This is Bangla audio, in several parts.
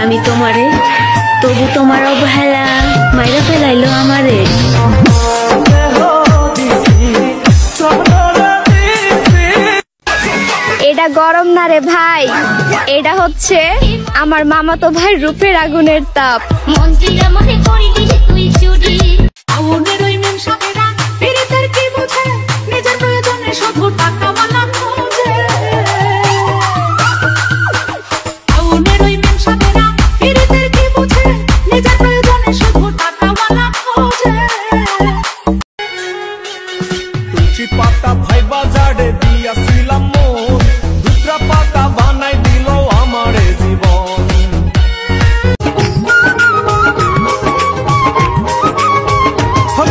আমি তোমারে তবু তোমার অবহেলা মাইরা ফেলাইলো আমারে। এটা গরম না রে ভাই, এটা হচ্ছে আমার মামাতো ভাই রূপের আগুনের তাপ। পাতা ভাই বাজারে দিয়াছিলাম মন, দুটা পাতা বানাই দিল আমারে জীবন।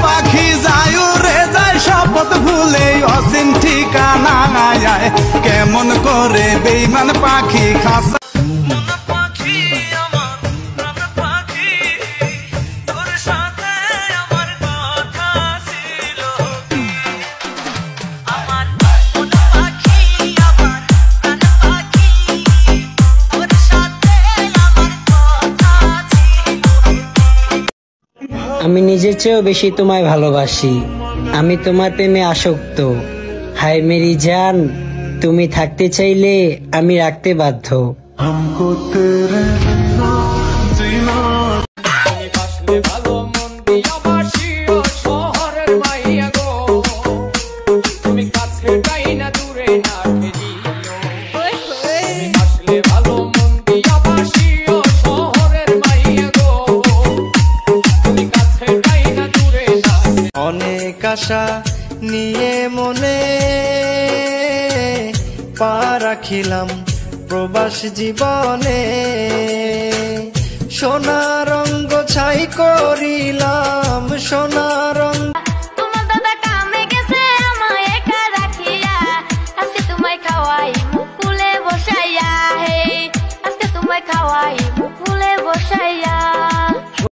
পাখি যায় রে যায় শপথ ভুলে অসীম ঠিকানা যায়, কেমন করে বেইমান পাখি খাসা আমি নিজের চেয়েও বেশি তোমায় ভালোবাসি, আমি তোমার প্রেমে আসক্ত। হায় মেরি জান, তুমি থাকতে চাইলে আমি রাখতে বাধ্য। অনেক আশা নিয়ে মনে পা রাখিলাম প্রবাস জীবনে, সোনা রঙ্গ ছাই করিলাম সোনা রঙ্গ। তোমার দাদা কামে গেছে আমায় একা রাখিয়া, আজকে তোমায় খাওয়াই মুকুলে বসাইয়া, হে আজকে তোমায় খাওয়াই মুকুলে বসাইয়া।